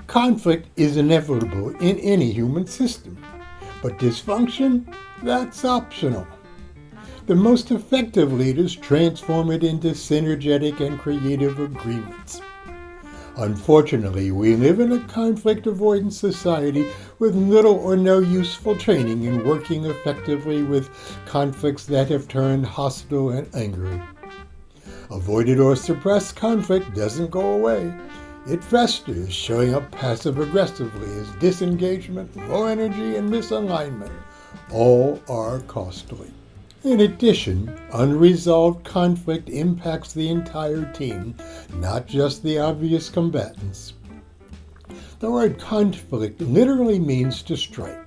Conflict is inevitable in any human system, but dysfunction, that's optional. The most effective leaders transform it into synergetic and creative agreements. Unfortunately, we live in a conflict avoidance society with little or no useful training in working effectively with conflicts that have turned hostile and angry. Avoided or suppressed conflict doesn't go away. It festers, showing up passive-aggressively as disengagement, low energy, and misalignment. All are costly. In addition, unresolved conflict impacts the entire team, not just the obvious combatants. The word conflict literally means to strike,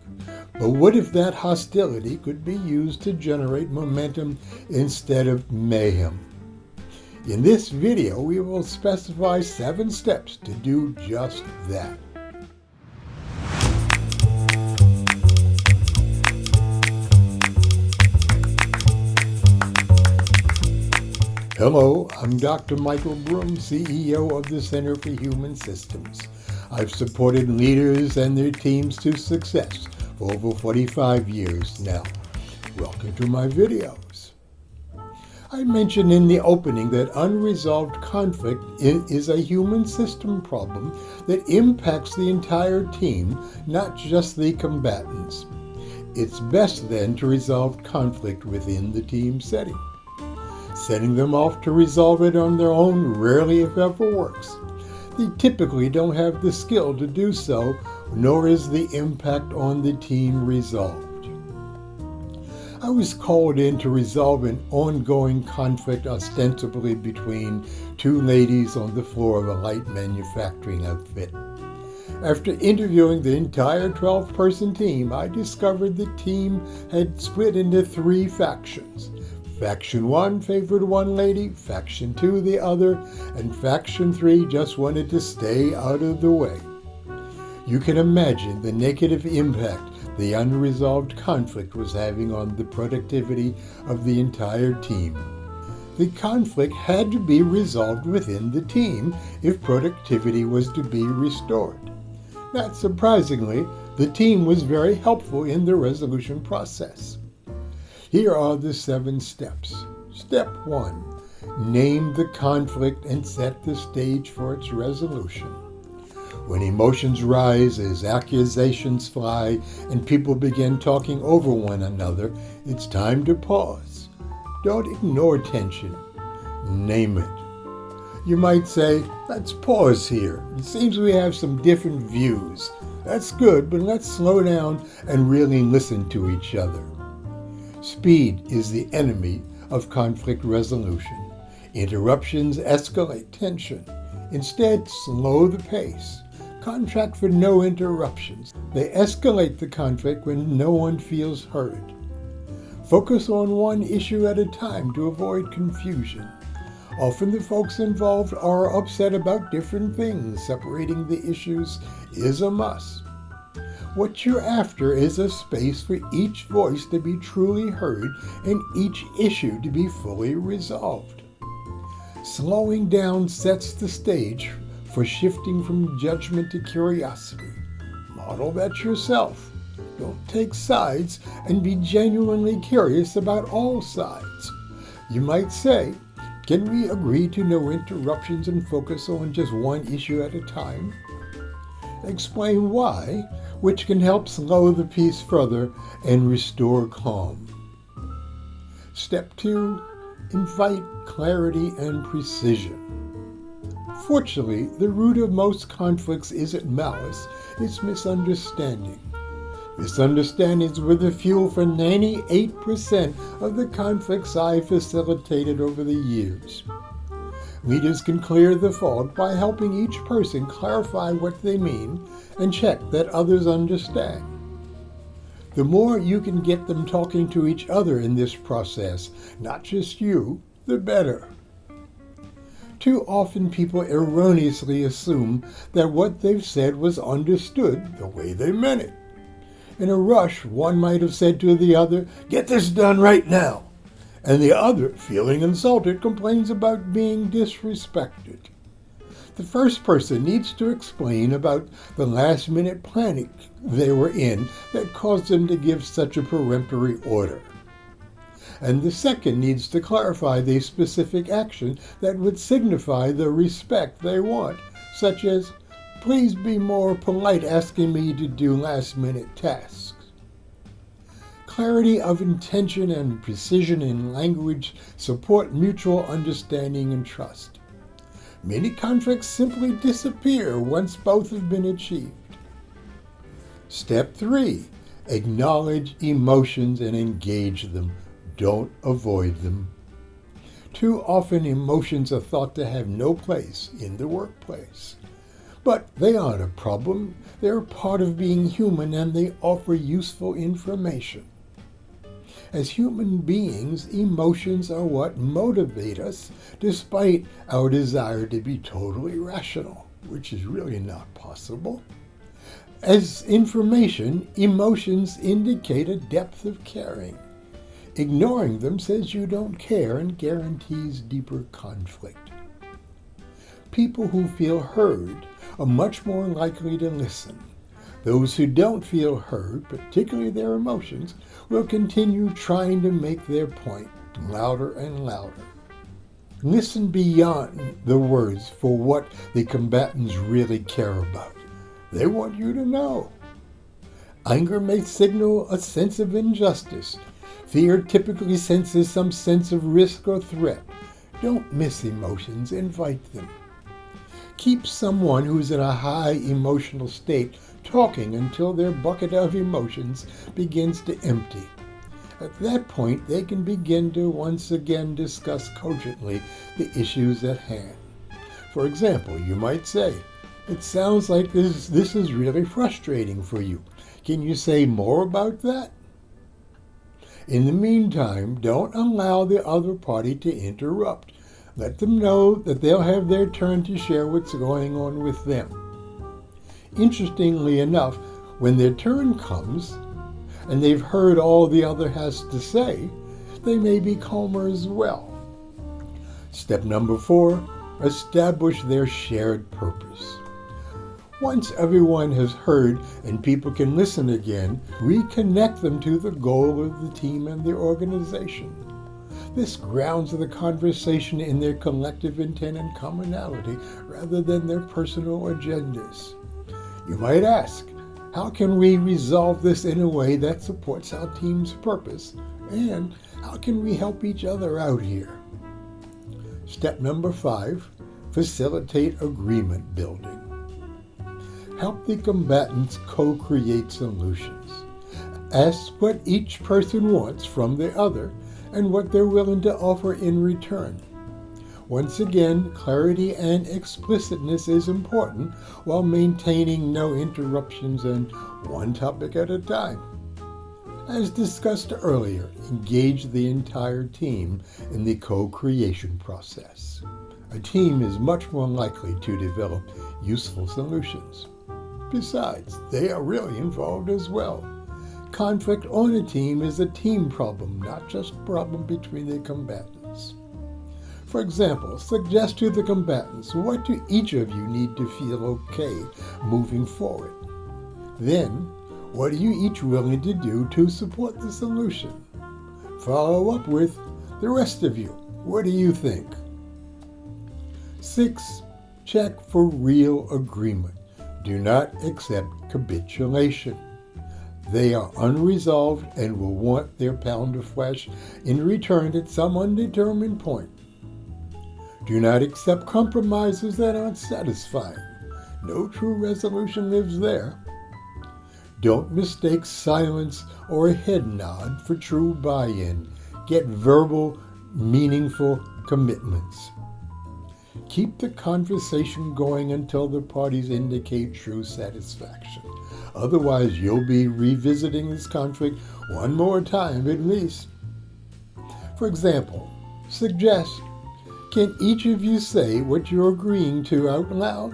but what if that hostility could be used to generate momentum instead of mayhem? In this video, we will specify 7 steps to do just that. Hello, I'm Dr. Michael Broom, CEO of the Center for Human Systems. I've supported leaders and their teams to success for over 45 years now. Welcome to my videos. I mentioned in the opening that unresolved conflict is a human system problem that impacts the entire team, not just the combatants. It's best then to resolve conflict within the team setting. Setting them off to resolve it on their own rarely, if ever, works. They typically don't have the skill to do so, nor is the impact on the team resolved. I was called in to resolve an ongoing conflict ostensibly between 2 ladies on the floor of a light manufacturing outfit. After interviewing the entire 12-person team, I discovered the team had split into 3 factions. Faction 1 favored one lady, Faction 2 the other, and Faction 3 just wanted to stay out of the way. You can imagine the negative impact the unresolved conflict was having on the productivity of the entire team. The conflict had to be resolved within the team if productivity was to be restored. Not surprisingly, the team was very helpful in the resolution process. Here are the 7 steps. Step 1. Name the conflict and set the stage for its resolution. When emotions rise, as accusations fly, and people begin talking over one another, it's time to pause. Don't ignore tension. Name it. You might say, let's pause here. It seems we have some different views. That's good, but let's slow down and really listen to each other. Speed is the enemy of conflict resolution. Interruptions escalate tension. Instead, slow the pace. Contract for no interruptions. They escalate the conflict when no one feels heard. Focus on one issue at a time to avoid confusion. Often the folks involved are upset about different things. Separating the issues is a must. What you're after is a space for each voice to be truly heard and each issue to be fully resolved. Slowing down sets the stage for shifting from judgment to curiosity. Model that yourself. Don't take sides and be genuinely curious about all sides. You might say, can we agree to no interruptions and focus on just one issue at a time? Explain why, which can help slow the peace further and restore calm. Step 2. Invite clarity and precision. Fortunately, the root of most conflicts isn't malice, it's misunderstanding. Misunderstandings were the fuel for 98% of the conflicts I facilitated over the years. Leaders can clear the fog by helping each person clarify what they mean and check that others understand. The more you can get them talking to each other in this process, not just you, the better. Too often people erroneously assume that what they've said was understood the way they meant it. In a rush, one might have said to the other, "Get this done right now." And the other, feeling insulted, complains about being disrespected. The first person needs to explain about the last-minute panic they were in that caused them to give such a peremptory order. And the second needs to clarify the specific action that would signify the respect they want, such as, please be more polite asking me to do last-minute tasks. Clarity of intention and precision in language support mutual understanding and trust. Many conflicts simply disappear once both have been achieved. Step 3. Acknowledge emotions and engage them. Don't avoid them. Too often emotions are thought to have no place in the workplace. But they aren't a problem. They're part of being human and they offer useful information. As human beings, emotions are what motivate us despite our desire to be totally rational, which is really not possible. As information, emotions indicate a depth of caring. Ignoring them says you don't care and guarantees deeper conflict. People who feel heard are much more likely to listen. Those who don't feel heard, particularly their emotions, will continue trying to make their point louder and louder. Listen beyond the words for what the combatants really care about. They want you to know. Anger may signal a sense of injustice. Fear typically senses some sense of risk or threat. Don't miss emotions, invite them. Keep someone who's in a high emotional state talking until their bucket of emotions begins to empty. At that point, they can begin to once again discuss cogently the issues at hand. For example, you might say, "It sounds like this is really frustrating for you. Can you say more about that?" In the meantime, don't allow the other party to interrupt. Let them know that they'll have their turn to share what's going on with them. Interestingly enough, when their turn comes, and they've heard all the other has to say, they may be calmer as well. Step number 4, establish their shared purpose. Once everyone has heard and people can listen again, reconnect them to the goal of the team and the organization. This grounds the conversation in their collective intent and commonality rather than their personal agendas. You might ask, how can we resolve this in a way that supports our team's purpose? And how can we help each other out here? Step number 5, facilitate agreement building. Help the combatants co-create solutions. Ask what each person wants from the other and what they're willing to offer in return. Once again, clarity and explicitness is important while maintaining no interruptions and one topic at a time. As discussed earlier, engage the entire team in the co-creation process. A team is much more likely to develop useful solutions. Besides, they are really involved as well. Conflict on a team is a team problem, not just a problem between the combatants. For example, suggest to the combatants what do each of you need to feel okay moving forward. Then, what are you each willing to do to support the solution? Follow up with, the rest of you, what do you think? 6. Check for real agreement. Do not accept capitulation. They are unresolved and will want their pound of flesh in return at some undetermined point. Do not accept compromises that aren't satisfying. No true resolution lives there. Don't mistake silence or a head nod for true buy-in. Get verbal, meaningful commitments. Keep the conversation going until the parties indicate true satisfaction. Otherwise, you'll be revisiting this conflict one more time at least. For example, suggest, can each of you say what you're agreeing to out loud?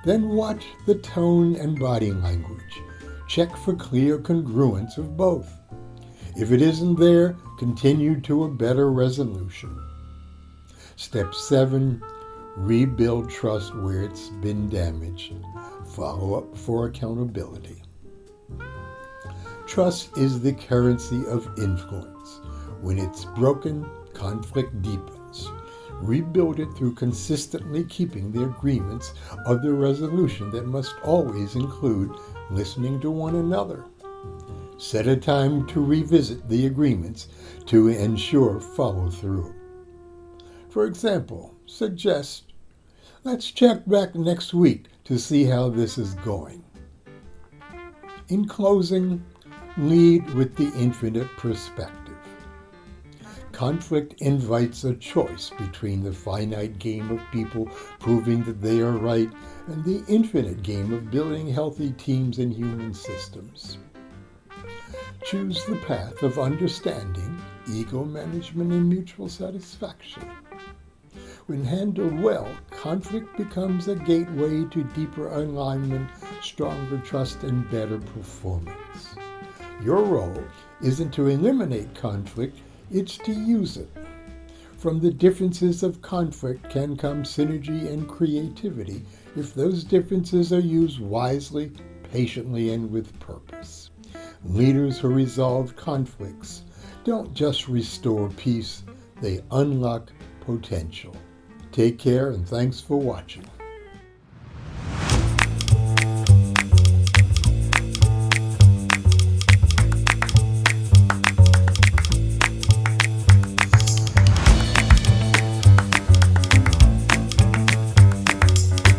Then watch the tone and body language. Check for clear congruence of both. If it isn't there, continue to a better resolution. Step 7, rebuild trust where it's been damaged, follow up for accountability. Trust is the currency of influence. When it's broken, conflict deepens. Rebuild it through consistently keeping the agreements of the resolution that must always include listening to one another. Set a time to revisit the agreements to ensure follow-through. For example, suggest, let's check back next week to see how this is going. In closing, lead with the infinite perspective. Conflict invites a choice between the finite game of people proving that they are right and the infinite game of building healthy teams and human systems. Choose the path of understanding, ego management, and mutual satisfaction. When handled well, conflict becomes a gateway to deeper alignment, stronger trust, and better performance. Your role isn't to eliminate conflict, it's to use it. From the differences of conflict can come synergy and creativity if those differences are used wisely, patiently, and with purpose. Leaders who resolve conflicts don't just restore peace, they unlock potential. Take care and thanks for watching.